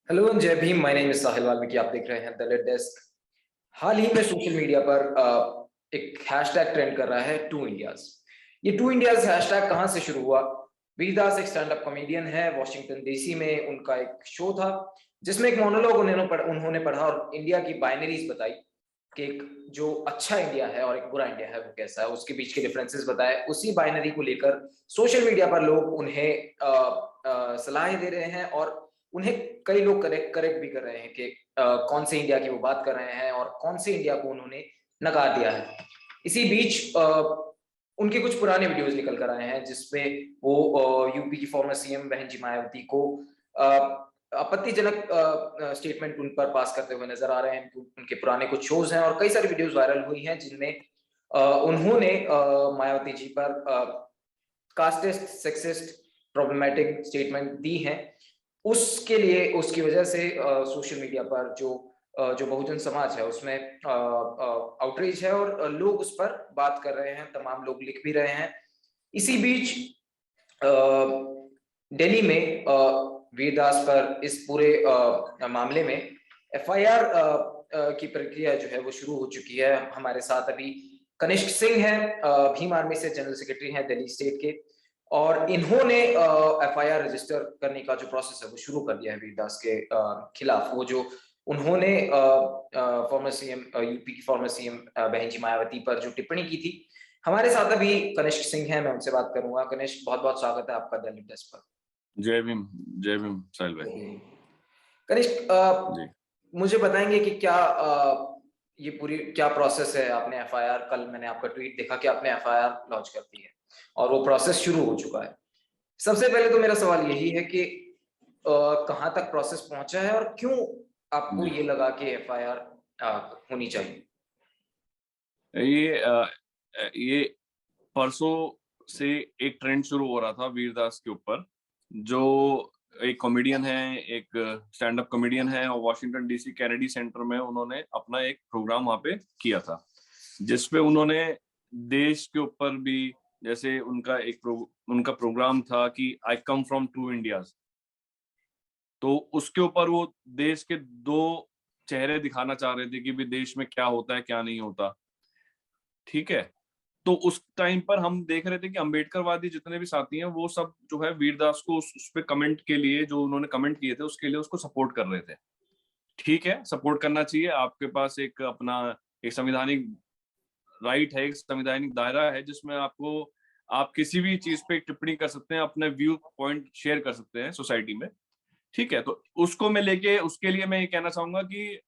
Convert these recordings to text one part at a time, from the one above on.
Hello and जय Bhim. My name is साहिल वाल्मीकि। आप देख रहे हैं दलित डेस्क। हाल ही में सोशल मीडिया पर एक हैशटैग ट्रेंड कर रहा है टू इंडियाज। ये टू इंडियाज हैशटैग कहां से शुरू हुआ? वीरदास एक स्टैंड अप कॉमेडियन है, वॉशिंगटन डीसी में उनका एक शो था जिसमें एक मोनोलॉग उन्होंने पढ़ा और इंडिया की बाइनरीज बताई कि एक जो अच्छा इंडिया है और एक बुरा इंडिया है वो कैसा है, उसके बीच के डिफरेंसेस बताए। उसी बाइनरी को लेकर सोशल मीडिया पर लोग उन्हें सलाहें दे रहे हैं और उन्हें कई लोग करेक्ट करेक्ट भी कर रहे हैं कि कौन से इंडिया की वो बात कर रहे हैं और कौन से इंडिया को उन्होंने नकार दिया है। इसी बीच उनके कुछ पुराने वीडियोस निकल कर आए हैं जिसमें वो यूपी की फॉर्मर सीएम बहन जी मायावती को आपत्तिजनक स्टेटमेंट उन पर पास करते हुए नजर आ रहे हैं। उनके पुराने कुछ शोज हैं और कई सारी वीडियोस वायरल हुई हैं जिनमें उन्होंने मायावती जी पर कास्टिस्ट सेक्सिस्ट प्रॉब्लमेटिक स्टेटमेंट दी हैं। उसके लिए उसकी वजह से सोशल मीडिया पर जो बहुजन समाज है उसमें आउटरीच है और लोग उस पर बात कर रहे हैं, तमाम लोग लिख भी रहे हैं। इसी बीच दिल्ली में वीरदास पर इस पूरे मामले में एफआईआर की प्रक्रिया जो है वो शुरू हो चुकी है। हमारे साथ अभी कनिष्क सिंह है, भीम आर्मी से जनरल सेक्रेटरी हैं दिल्ली स्टेट के, और इन्होंने एफआईआर रजिस्टर करने का जो प्रोसेस है वो शुरू कर दिया है वीरदास के खिलाफ। वो जो उन्होंने फॉर्मर सीएम यूपी की फॉर्मर सीएम बहन जी मायावती पर जो टिप्पणी की थी। हमारे साथ अभी कनिष्क सिंह हैं, मैं उनसे बात करूंगा। कनिष्क, बहुत बहुत स्वागत है आपका दिल्ली डेस्क पर। जय भीम। जय भीम साहिल भाई। कनिष्क, जी मुझे बताएंगे कि क्या ये पूरी क्या प्रोसेस है? आपने एफआईआर, कल मैंने आपका ट्वीट देखा कि आपने एफआईआर लॉन्च कर दी है और वो प्रोसेस शुरू हो चुका है। सबसे पहले तो मेरा सवाल यही है कि कहां तक प्रोसेस पहुंचा है और क्यों आपको जी ये लगा कि एफआईआर होनी चाहिए? ये परसों से एक ट्रेंड शुरू हो रहा था वीरदास के ऊपर, जो एक कॉमेडियन है, एक स्टैंड अप कॉमेडियन है, और वॉशिंगटन डीसी कैनेडी सेंटर में उन्होंने अपना एक प्रोग्राम वहां पे किया था, जिसपे उन्होंने देश के ऊपर भी, जैसे उनका प्रोग्राम था कि आई कम फ्रॉम टू इंडियाज, तो उसके ऊपर वो देश के दो चेहरे दिखाना चाह रहे थे कि भी देश में क्या होता है क्या नहीं होता। ठीक है, तो उस टाइम पर हम देख रहे थे कि अंबेडकरवादी जितने भी साथी हैं वो सब जो है वीरदास को उस पे कमेंट के लिए, जो उन्होंने कमेंट किए थे उसके लिए उसको सपोर्ट कर रहे थे। ठीक है, सपोर्ट करना चाहिए, आपके पास एक अपना एक संवैधानिक राइट है, एक संवैधानिक दायरा है जिसमें आप किसी भी चीज पे टिप्पणी कर सकते हैं, अपने व्यू पॉइंट शेयर कर सकते हैं सोसाइटी में। ठीक है, तो उसको मैं लेके उसके लिए मैं ये कहना चाहूंगा कि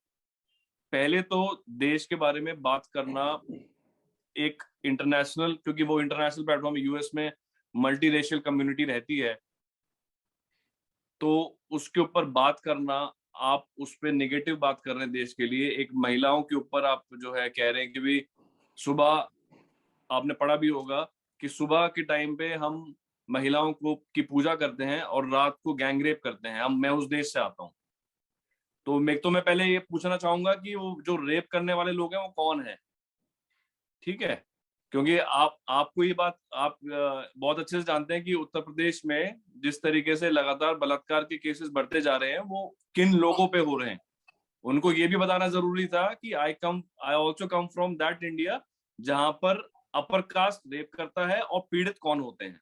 पहले तो देश के बारे में बात करना एक इंटरनेशनल, क्योंकि वो इंटरनेशनल प्लेटफॉर्म यूएस में मल्टी रेशियल कम्युनिटी रहती है, तो उसके ऊपर बात करना, आप उस पर नेगेटिव बात कर रहे हैं देश के लिए, एक महिलाओं के ऊपर आप जो है कह रहे हैं कि भी सुबह, आपने पढ़ा भी होगा कि सुबह के टाइम पे हम महिलाओं को की पूजा करते हैं और रात को गैंगरेप करते हैं। मैं उस देश से आता हूँ, तो मैं पहले ये पूछना चाहूंगा कि वो जो रेप करने वाले लोग हैं वो कौन है। ठीक है, क्योंकि आपको ये बात आप बहुत अच्छे से जानते हैं कि उत्तर प्रदेश में जिस तरीके से लगातार बलात्कार के केसेस बढ़ते जा रहे हैं वो किन लोगों पे हो रहे हैं। उनको ये भी बताना जरूरी था कि I also come from that India, जहां पर अपर कास्ट रेप करता है और पीड़ित कौन होते हैं,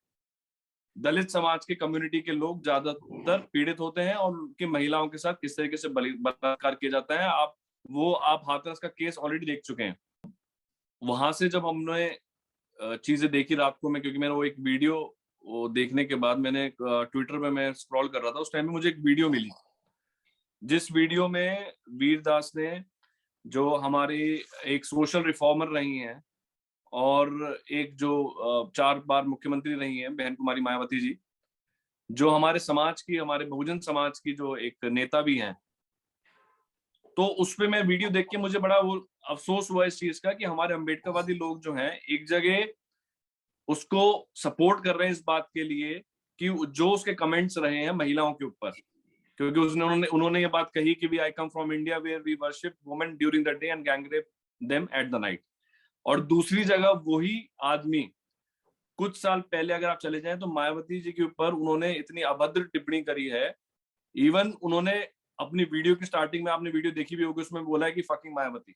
दलित समाज के कम्युनिटी के लोग ज्यादातर पीड़ित होते हैं, और उनकी महिलाओं के साथ किस तरीके से बलात्कार किया जाता है। आप हाथरस का केस ऑलरेडी देख चुके हैं। वहां से जब हमने चीजें देखी रात को, मैं क्योंकि मैंने वो एक वीडियो वो देखने के बाद मैंने ट्विटर पे मैं स्क्रॉल कर रहा था, उस टाइम में मुझे एक वीडियो मिली, जिस वीडियो में वीरदास ने, जो हमारी एक सोशल रिफॉर्मर रही हैं और एक जो 4 बार मुख्यमंत्री रही हैं बहन कुमारी मायावती जी, जो हमारे समाज की, हमारे बहुजन समाज की जो एक नेता भी हैं, तो उसपे मैं वीडियो देख के मुझे बड़ा वो अफसोस हुआ इस चीज का कि हमारे अम्बेडकरवादी लोग जो हैं एक जगह उसको सपोर्ट कर रहे हैं इस बात के लिए कि जो उसके कमेंट्स रहे हैं महिलाओं के ऊपर, क्योंकि उन्होंने उन्होंने ये बात कही कि we I come from India where we worship women during the day and gangrape them at the night. और दूसरी जगह वही आदमी कुछ साल पहले अगर आप चले जाएं तो मायावती जी के ऊपर उन्होंने इतनी अभद्र टिप्पणी करी है, इवन उन्होंने अपनी वीडियो की स्टार्टिंग में, आपने वीडियो देखी भी होगी, उसमें बोला है कि फकिंग मायावती।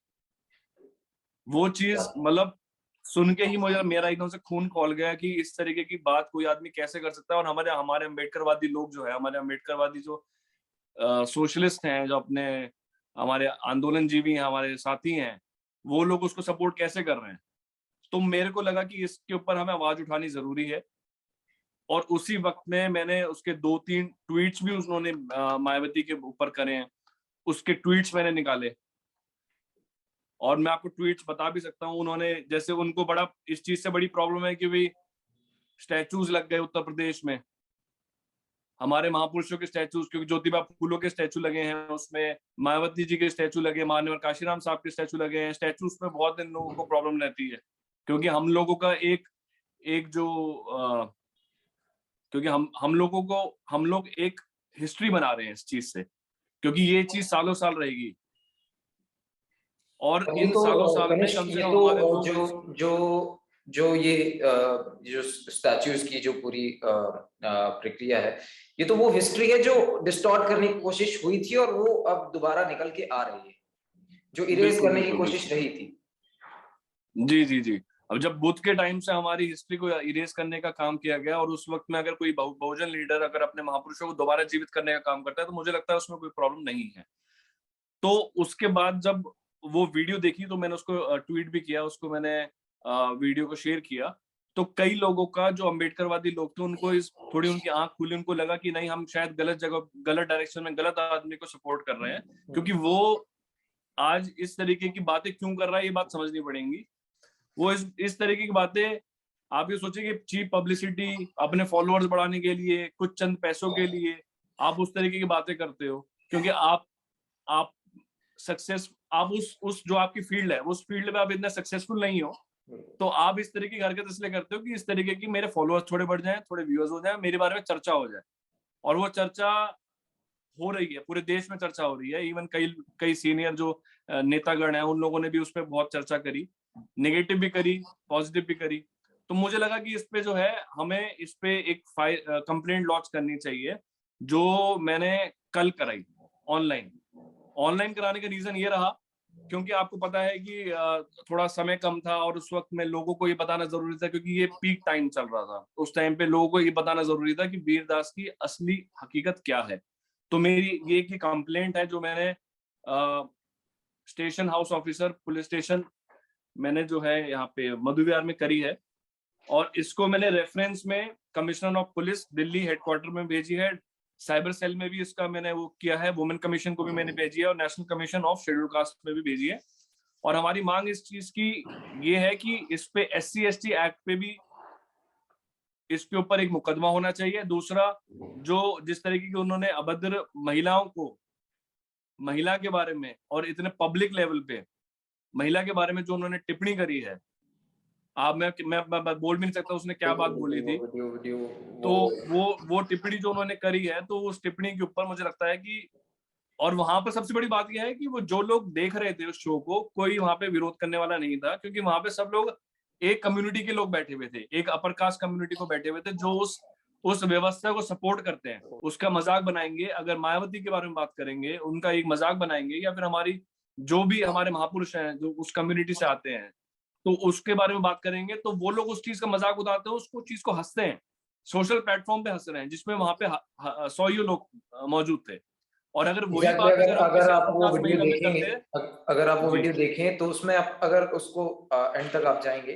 वो चीज मतलब सुन के ही मुझे, मेरा एकदम से खून खौल गया कि इस तरीके की बात कोई आदमी कैसे कर सकता है। और हमारे हमारे अम्बेडकरवादी लोग जो है, हमारे अम्बेडकरवादी जो सोशलिस्ट हैं, जो अपने हमारे आंदोलन जीवी हैं, हमारे साथी हैं, वो लोग उसको सपोर्ट कैसे कर रहे हैं। तो मेरे को लगा कि इसके ऊपर हमें आवाज उठानी जरूरी है। और उसी वक्त में मैंने उसके 2-3 ट्वीट्स भी उन्होंने मायावती के ऊपर करे हैं, उसके ट्वीट्स मैंने निकाले। और मैं आपको ट्वीट्स बता भी सकता हूँ। उन्होंने, जैसे उनको बड़ा इस चीज से बड़ी प्रॉब्लम है कि भाई स्टैचूज लग गए उत्तर प्रदेश में, हमारे महापुरुषों के स्टैचूज, क्योंकि ज्योतिबा फूलों के स्टैचू लगे हैं उसमें, मायावती जी के स्टैचू लगे, माननीय काशीराम साहब के स्टैचू लगे हैं। स्टैचूज में बहुत दिन लोगों को प्रॉब्लम रहती है, क्योंकि हम लोगों का एक एक जो क्योंकि हम लोग एक हिस्ट्री बना रहे हैं इस चीज से, क्योंकि ये चीज सालों साल रहेगी। और ये इन तो सालों साल में कनिष्क, कम से ये कम तो हमारे लोग जो ये जो स्टैच्यूज की जो पूरी प्रक्रिया है, ये तो वो हिस्ट्री है जो डिस्टॉर्ट करने की कोशिश हुई थी और वो अब दोबारा निकल के आ रही है, जो इरेज बिल्कुल करने की बिल्कुल कोशिश बिल्कुल रही थी। जी जी जी। अब जब बुद्ध के टाइम से हमारी हिस्ट्री को इरेज करने का काम किया गया, और उस वक्त में अगर कोई बहुजन लीडर अगर अपने महापुरुषों को दोबारा जीवित करने का काम करता है, तो मुझे लगता है उसमें कोई प्रॉब्लम नहीं है। तो उसके बाद जब वो वीडियो देखी, तो मैंने उसको ट्वीट भी किया, उसको मैंने वीडियो को शेयर किया। तो कई लोगों का, जो अम्बेडकरवादी लोग थे, उनको इस थोड़ी उनकी आंख खुली, उनको लगा कि नहीं, हम शायद गलत जगह, गलत डायरेक्शन में, गलत आदमी को सपोर्ट कर रहे हैं। क्योंकि वो आज इस तरीके की बातें क्यों कर रहा है, ये बात समझनी पड़ेगी। वो इस तरीके की बातें, आप ये सोचिए कि चीप पब्लिसिटी, अपने फॉलोअर्स बढ़ाने के लिए, कुछ चंद पैसों के लिए आप उस तरीके की बातें करते हो, क्योंकि आप सक्सेस, आप उस जो आपकी फील्ड है, उस फील्ड में आप इतना सक्सेसफुल नहीं हो, तो आप इस तरीके की हरकत इसलिए करते हो कि इस तरीके की मेरे फॉलोअर्स थोड़े बढ़ जाएं, थोड़े व्यूअर्स हो जाएं, मेरे बारे में चर्चा हो जाए। और वो चर्चा हो रही है, पूरे देश में चर्चा हो रही है। इवन कई कई सीनियर जो नेतागण हैं, उन लोगों ने भी उस पर बहुत चर्चा करी, नेगेटिव भी करी, पॉजिटिव भी करी। तो मुझे लगा कि इस पे जो है, हमें इस पे एक कंप्लेंट लॉन्च करनी चाहिए, जो मैंने कल कराई ऑनलाइन। ऑनलाइन कराने का रीजन ये रहा, क्योंकि आपको पता है कि थोड़ा समय कम था, और उस वक्त में लोगों को ये बताना जरूरी था, क्योंकि ये पीक टाइम चल रहा था। उस टाइम पे लोगों को ये बताना जरूरी था कि वीरदास की असली हकीकत क्या है। तो मेरी ये की कंप्लेंट है, जो मैंने station house officer, police station, मैंने जो है यहाँ पे मधुविहार में करी है। और इसको मैंने रेफरेंस में commissioner of police Delhi headquarter में भेजी है, साइबर सेल में भी इसका मैंने वो किया है, वुमेन कमीशन को भी मैंने भेजी है, और national commission of schedule caste में भी भेजी है। और हमारी मांग इस चीज की ये है कि इस पे SC/ST एक्ट पे भी इसके ऊपर एक मुकदमा होना चाहिए। दूसरा, जो जिस तरीके की उन्होंने अभद्र महिलाओं को, महिला के बारे में, और इतने पब्लिक लेवल पे महिला के बारे में जो उन्होंने टिप्पणी करी है, आप मैं बोल भी नहीं सकता उसने क्या बात बोली थी। वीडियो तो वो वो टिप्पणी जो उन्होंने करी है, तो उस टिप्पणी के ऊपर मुझे लगता है कि, और वहां पर सबसे बड़ी बात यह है कि वो जो लोग देख रहे थे उस शो को, कोई वहां पे विरोध करने वाला नहीं था, क्योंकि वहां पे सब लोग एक कम्युनिटी के लोग बैठे हुए थे, एक अपर कास्ट कम्युनिटी को बैठे हुए थे, जो उस व्यवस्था को सपोर्ट करते हैं। उसका मजाक बनाएंगे, अगर मायावती के बारे में बात करेंगे, उनका एक मजाक बनाएंगे, या फिर हमारी जो भी हमारे महापुरुष हैं जो उस कम्युनिटी से आते हैं, तो उसके बारे में बात करेंगे, तो वो लोग उस चीज का मजाक उड़ाते हैं, उसको चीज को हंसते हैं, सोशल प्लेटफॉर्म पे हंस रहे हैं, जिसमें वहां पे 100 लोग मौजूद थे। और अगर वही एग्जैक्टली, बात अगर हम अगर किसी आप अपर वो कास्ट वीडियो महिला पे देखेंगे, करते हैं। अगर आप वो जी वीडियो देखें तो उसमें आप अगर उसको एंड तक आप जाएंगे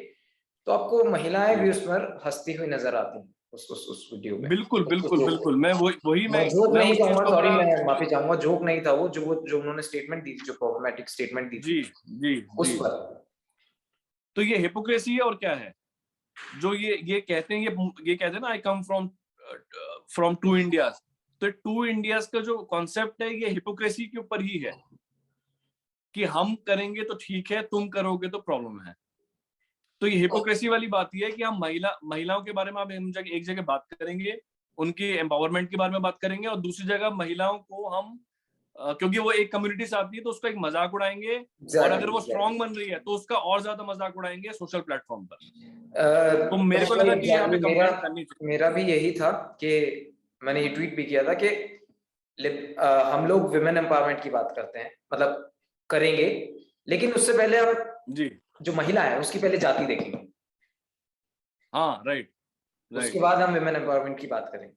तो आपको महिलाएं जी भी उसमें हंसती हुई नजर आती हैं उस वीडियो में, बिल्कुल उस बिल्कुल जोक में। बिल्कुल, मैं वही मैं जोक मैं नहीं उस चीज कहूंगा, को सॉरी, बड़ा। मैं माफी चाहूंगा, जोक नहीं था वो, जो उन्होंने स्टेटमेंट दी थी, जो प्रॉब्लमेटिक स्टेटमेंट दी थी जी जी उस जी। पर। तो ये हिपोक्रेसी है और क्या है, जो ये कहते हैं, ये कहते हैं ना, आई कम फ्रॉम टू इंडियाज। तो टू इंडियाज का जो कॉन्सेप्ट है, ये हिपोक्रेसी के ऊपर ही है, कि हम करेंगे तो ठीक है, तुम करोगे तो प्रॉब्लम है। तो ये हिपोक्रेसी वाली बात ये है कि हम महिलाओं के बारे में हम एक जगह बात करेंगे, उनके एम्पावरमेंट के बारे में बात करेंगे, और दूसरी जगह महिलाओं को हम क्योंकि वो एक कम्युनिटी से आती है, तो उसका एक मजाक उड़ाएंगे। और अगर वो एग्जैक्टली, स्ट्रांग बन रही है, तो उसका और ज्यादा मजाक उड़ाएंगे सोशल प्लेटफॉर्म पर। तो मेरे को एग्जैक्टली, लगा कि ये हमें मेरा कंप्लेंट करनी चाहिए। मेरा भी यही था कि मैंने ये ट्वीट भी किया था कि हम लोग विमेन एम्पावरमेंट की बात करते हैं, मतलब करेंगे, लेकिन उससे पहले हम जी जो महिला है उसकी पहले जाति देखेंगे, हाँ, राइट उसके राइट, बाद हम विमेन एम्पावरमेंट की बात करेंगे।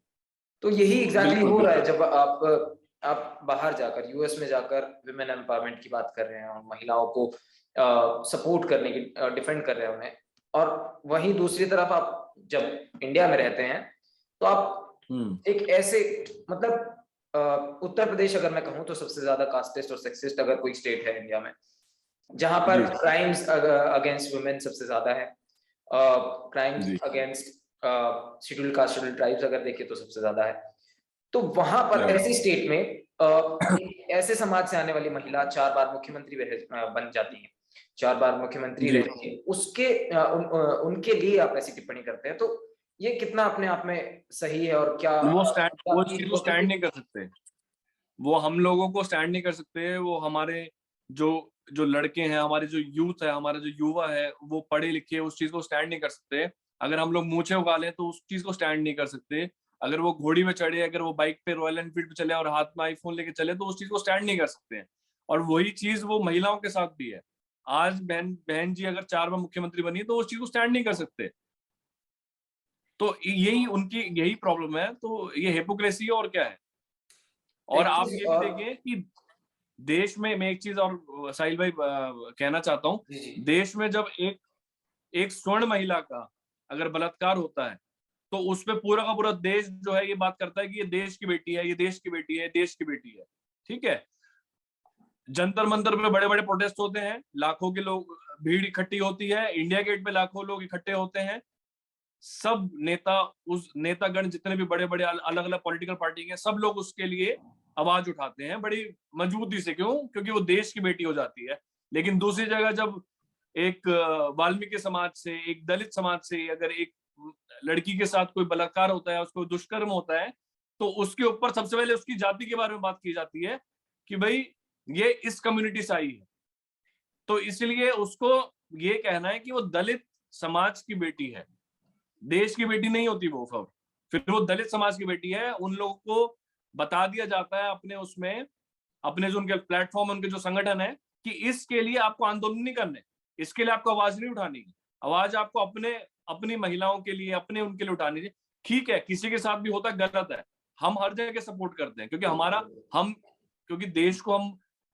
तो यही एग्जैक्टली बिल्कुल हो रहा है बिल्कुल। जब आप बाहर जाकर, यूएस में जाकर विमेन एम्पावरमेंट की बात कर रहे हैं और महिलाओं को सपोर्ट करने की, डिफेंड कर रहे हैं उन्हें, और वहीं दूसरी तरफ आप जब इंडिया में रहते हैं तो आप एक ऐसे, मतलब उत्तर प्रदेश अगर मैं कहूँ तो सबसे ज्यादा कास्टिस्ट और सेक्सिस्ट अगर कोई स्टेट है इंडिया में, जहां पर जी क्राइम्स अगेंस्ट वुमेन सबसे ज्यादा है, क्राइम्स जी, against schedule caste schedule tribes अगर देखें तो सबसे ज्यादा है। तो वहां पर राइट, ऐसी स्टेट में एक ऐसे समाज से आने वाली महिला 4 बार मुख्यमंत्री बन जाती है, 4 बार मुख्यमंत्री जी। रहती है, उसके उनके लिए आप ऐसी टिप्पणी करते हैं, तो ये कितना अपने आप में सही है, और क्या वो इस आपकी चीज को स्टैंड पॉजिटिव? नहीं कर सकते, वो हम लोगों को स्टैंड नहीं कर सकते, वो हमारे जो जो लड़के हैं, हमारे जो यूथ है, हमारे जो युवा है, वो पढ़े लिखे उस चीज को स्टैंड नहीं कर सकते। अगर हम लोग मूंछें उगा लें तो उस चीज को स्टैंड नहीं कर सकते। अगर वो घोड़ी में चढ़े, अगर वो बाइक पे रॉयल एनफील्ड पे चले और हाथ में आईफोन लेके चले तो उस चीज को स्टैंड नहीं कर सकते हैं। और वही चीज वो महिलाओं के साथ भी है। आज बहन बहन जी अगर 4 बार मुख्यमंत्री बनी तो उस चीज को स्टैंड नहीं कर सकते। तो यही उनकी यही प्रॉब्लम है, तो ये हिपोक्रेसी और क्या है। और एक आप चीज ये भी और, देखिए कि देश में, मैं एक चीज और साहिल भाई कहना चाहता हूँ। जी जी, देश में जब एक एक स्वर्ण महिला का अगर बलात्कार होता है तो उस पे पूरा का पूरा देश जो है ये बात करता है कि ये देश की बेटी है, ये देश की बेटी है, देश की बेटी है। ठीक है, जंतर मंतर पे बड़े बड़े प्रोटेस्ट होते हैं, लाखों के लोग भीड़ इकट्ठी होती है, इंडिया गेट पे लाखों लोग इकट्ठे होते हैं। सब नेता, उस नेतागण जितने भी बड़े बड़े अलग अलग पॉलिटिकल पार्टी के, सब लोग उसके लिए आवाज उठाते हैं बड़ी मजबूती से। क्यों? क्योंकि वो देश की बेटी हो जाती है। लेकिन दूसरी जगह जब एक वाल्मीकि समाज से, एक दलित समाज से अगर एक लड़की के साथ कोई बलात्कार होता है, उसको दुष्कर्म होता है, तो उसके ऊपर सबसे पहले उसकी जाति के बारे में बात की जाती है कि भाई ये इस कम्युनिटी से आई है। तो इसलिए उसको ये कहना है कि वो दलित समाज की बेटी है, देश की बेटी नहीं होती वो। फिर वो दलित समाज की बेटी है। उन लोगों को बता दिया जाता है अपने उसमें, अपने जो उनके प्लेटफॉर्म, उनके जो संगठन है, कि इसके लिए आपको आंदोलन नहीं करने, इसके लिए आपको आवाज नहीं उठानी। आवाज आपको अपने, अपनी महिलाओं के लिए, अपने उनके लिए उठानी है। ठीक है, किसी के साथ भी होता है, गलत है, हम हर जगह सपोर्ट करते हैं क्योंकि हमारा, हम, क्योंकि देश को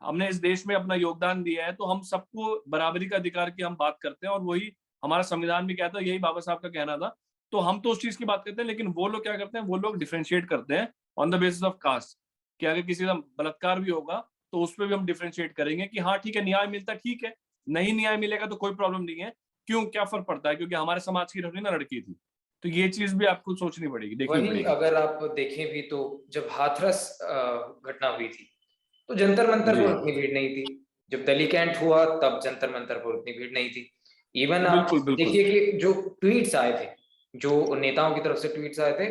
हमने इस देश में अपना योगदान दिया है, तो हम सबको बराबरी का अधिकार की हम बात करते हैं। और वही हमारा संविधान भी कहता है, यही बाबा साहब का कहना था। तो हम तो उस चीज की बात करते हैं, लेकिन वो लोग क्या करते हैं, वो लोग डिफरेंशिएट करते हैं on the basis of caste, कि अगर किसी का बलात्कार भी होगा तो उस पर भी हम डिफरेंशिएट करेंगे कि हाँ ठीक है, न्याय मिलता है, ठीक है, नहीं न्याय मिलेगा तो कोई प्रॉब्लम नहीं है। क्यों, क्या फर्क पड़ता है, क्योंकि हमारे समाज की थोड़ी ना लड़की थी। तो ये चीज भी आपको सोचनी पड़ेगी, देखनी वही पड़ेगी। अगर आप देखें भी तो जब हाथरस घटना हुई थी तो जंतर मंतर जी, पर उतनी भीड़ नहीं थी, जब दिल्ली कैंट हुआ तब जंतर मंतर पर उतनी भीड़ नहीं थी। इवन आप बिल्कुल बिल्कुल। देखिए कि जो ट्वीट्स आए थे, जो नेताओं की तरफ से ट्वीट्स आए थे,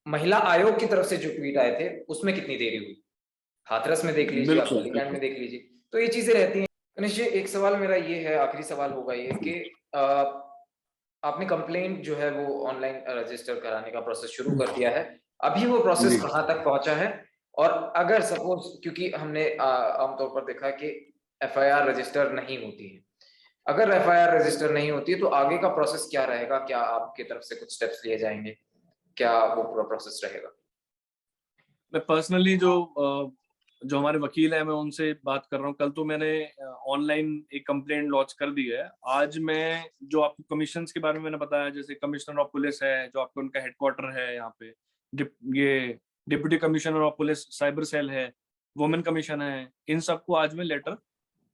महिला आयोग की तरफ से जो ट्वीट आए थे उसमें कितनी देरी हुई, हाथरस में देख लीजिए, आप बिल्कुल दिल्ली कैंट बिल्कुल। में देख लीजिए। तो ये चीजें रहती हैं। निश्चय एक सवाल मेरा ये है, आखिरी सवाल होगा ये जी कि आपने कंप्लेंट जो है वो ऑनलाइन रजिस्टर कराने का प्रोसेस शुरू कर दिया है, अभी वो प्रोसेस जी। कहाँ तक पहुंचा है? और अगर सपोज, क्योंकि हमने आमतौर पर देखा कि एफआईआर रजिस्टर नहीं होती है, अगर एफआईआर रजिस्टर नहीं होती है तो आगे का प्रोसेस क्या रहेगा? क्या आपकी तरफ से कुछ स्टेप्स लिए जाएंगे? क्या वो पूरा प्रोसेस रहेगा? मैं पर्सनली जो हमारे वकील है, मैं उनसे बात कर रहा हूँ। कल तो मैंने ऑनलाइन एक कंप्लेंट लॉन्च कर दी है। आज मैं जो आपको कमीशंस के बारे में मैंने बताया, जैसे कमिश्नर ऑफ पुलिस है जो आपको, उनका हेडक्वार्टर है यहाँ पे, ये deputy commissioner of police cyber cell है, वुमेन कमीशन है, इन सबको आज मैं लेटर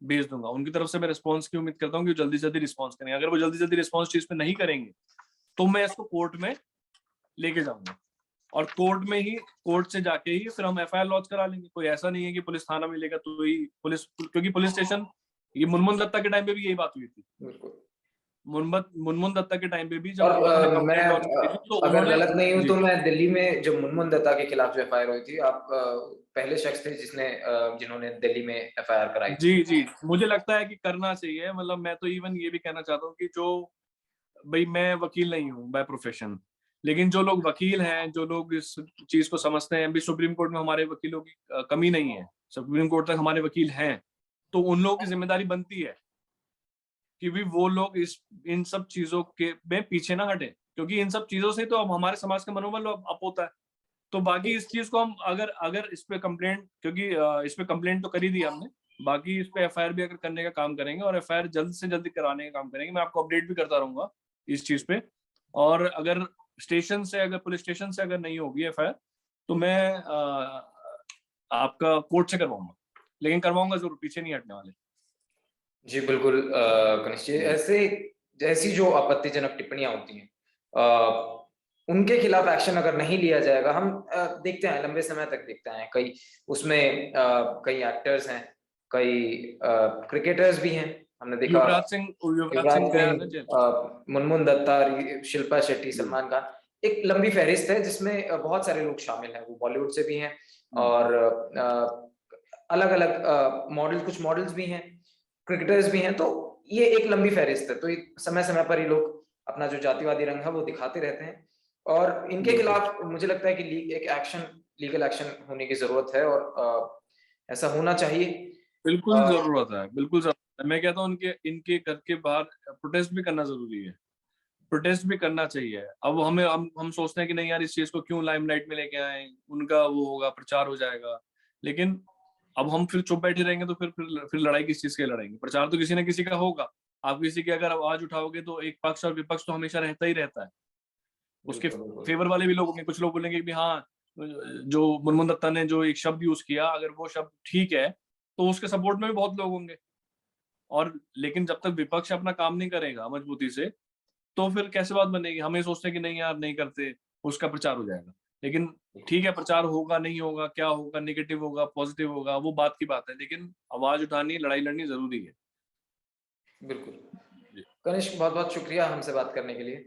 भेज दूंगा। उनकी तरफ से मैं रिस्पॉन्स की उम्मीद करता हूँ कि जल्दी से जल्दी रिस्पॉन्स करेंगे। अगर वो जल्दी से जल्दी रिस्पॉन्स चीज पे नहीं करेंगे तो मैं इसको कोर्ट में लेके जाऊंगा, और कोर्ट में ही, कोर्ट से जाके ही फिर हम एफआईआर लॉन्च करा लेंगे। कोई ऐसा नहीं है कि पुलिस थाना मिलेगा तो ही पुलिस, क्योंकि पुलिस स्टेशन, ये मुनमुन दत्ता के टाइम पे भी यही बात हुई थी। बिल्कुल। मुनमुन मुनमुन दत्ता के टाइम पे भी और जब उन्होंने मैं कंप्लेंट लॉन्च करी थी तो अगर उन्होंने, गलत नहीं हूं जी तो मैं दिल्ली में जब मुनमुन दत्ता के खिलाफ जो एफआईआर हुई थी, आप पहले शख्स थे जिन्होंने दिल्ली में एफआईआर कराई थी। जी जी, मुझे लगता है कि करना चाहिए। मतलब मैं तो इवन ये भी कहना चाहता हूँ कि जो, भाई मैं वकील नहीं हूँ बाय प्रोफेशन, लेकिन जो लोग वकील हैं, जो लोग इस चीज को समझते हैं, अभी सुप्रीम कोर्ट में हमारे वकीलों की कमी नहीं है, सुप्रीम कोर्ट तक हमारे वकील हैं, तो उन लोगों की जिम्मेदारी बनती है कि भी वो लोग इन सब चीजों के में पीछे ना हटे, क्योंकि इन सब चीजों से तो अब हमारे समाज का मनोबल अप होता है। तो बाकी इस चीज को हम अगर अगर इस पे कंप्लेंट, क्योंकि इस पे कंप्लेंट तो कर ही दी हमने, बाकी इस पे एफआईआर भी अगर करने का काम करेंगे और एफआईआर जल्द से जल्द कराने का काम करेंगे। मैं आपको अपडेट भी करता रहूंगा इस चीज पे। और अगर स्टेशन से, अगर पुलिस स्टेशन से अगर नहीं होगी एफआईआर, तो मैं आपका कोर्ट से करवाऊंगा, लेकिन करवाऊंगा जरूर, पीछे नहीं हटने वाले। जी बिल्कुल कनिष्क जी, ऐसे ऐसी जो आपत्तिजनक टिप्पणियां होती हैं उनके खिलाफ एक्शन अगर नहीं लिया जाएगा, हम देखते हैं लंबे समय तक देखते हैं, कई उसमें कई एक्टर्स हैं, कई क्रिकेटर्स भी हैं, हमने देखा युवराज सिंह गया ना जेल। मुनमुन दत्ता, शिल्पा शेट्टी, सलमान खान, एक लंबी फहरिस्त है जिसमें बहुत सारे लोग शामिल हैं, वो बॉलीवुड से भी हैं और अलग अलग मॉडल, कुछ मॉडल्स भी हैं, क्रिकेटर्स भी हैं, तो ये एक लंबी फहरिस्त है। तो समय समय पर ये लोग अपना जो जातिवादी रंग है वो दिखाते रहते हैं और इनके खिलाफ मुझे लगता है कि एक एक्शन, लीगल एक्शन होने की जरूरत है और ऐसा होना चाहिए। बिल्कुल जरूरत है, बिल्कुल जरूरत है। मैं कहता हूँ इनके घर के बाहर प्रोटेस्ट भी करना जरूरी है, प्रोटेस्ट भी करना चाहिए। अब हम सोचते हैं कि नहीं यार, इस चीज को क्यों लाइमलाइट में लेके आए, उनका वो होगा, प्रचार हो जाएगा, लेकिन अब हम फिर चुप बैठे रहेंगे तो फिर लड़ाई किस चीज की लड़ाएंगे? प्रचार तो किसी ना किसी का होगा। आप किसी की अगर आवाज उठाओगे तो एक पक्ष और विपक्ष तो हमेशा रहता ही रहता है। उसके फेवर वाले भी लोग होंगे, कुछ लोग बोलेंगे कि हाँ, जो मुनमुन दत्ता ने जो एक शब्द यूज किया, अगर वो शब्द ठीक है तो उसके सपोर्ट में भी बहुत लोग होंगे। और लेकिन जब तक विपक्ष अपना काम नहीं करेगा मजबूती से, तो फिर कैसे बात बनेगी? हम ये सोचते हैं कि नहीं यार, नहीं करते, उसका प्रचार हो जाएगा। लेकिन ठीक है, प्रचार होगा, नहीं होगा, क्या होगा, नेगेटिव होगा, पॉजिटिव होगा, वो बात की बात है, लेकिन आवाज उठानी, लड़ाई लड़नी जरूरी है। बिल्कुल। कनिष्क, बहुत बहुत शुक्रिया हमसे बात करने के लिए।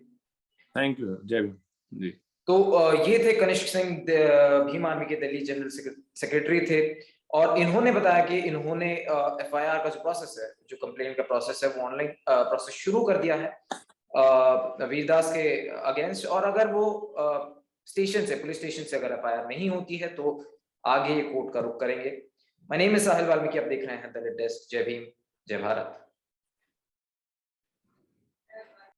थैंक यू, जय भीम जी। तो ये थे कनिष्क सिंह, भीम आर्मी के दिल्ली जनरल सेक्रेटरी थे और इन्होंने बताया कि इन्होंने एफआईआर का जो प्रोसेस है, जो कंप्लेंट का प्रोसेस है, वो ऑनलाइन प्रोसेस शुरू कर दिया है वीरदास के अगेंस्ट, और अगर वो स्टेशन से, पुलिस स्टेशन से अगर एफआईआर नहीं होती है तो आगे कोर्ट का रुख करेंगे। माय नेम इज साहिल वाल्मीकि, आप देख रहे हैं द रेड डेस्क। जय भीम, जय भारत।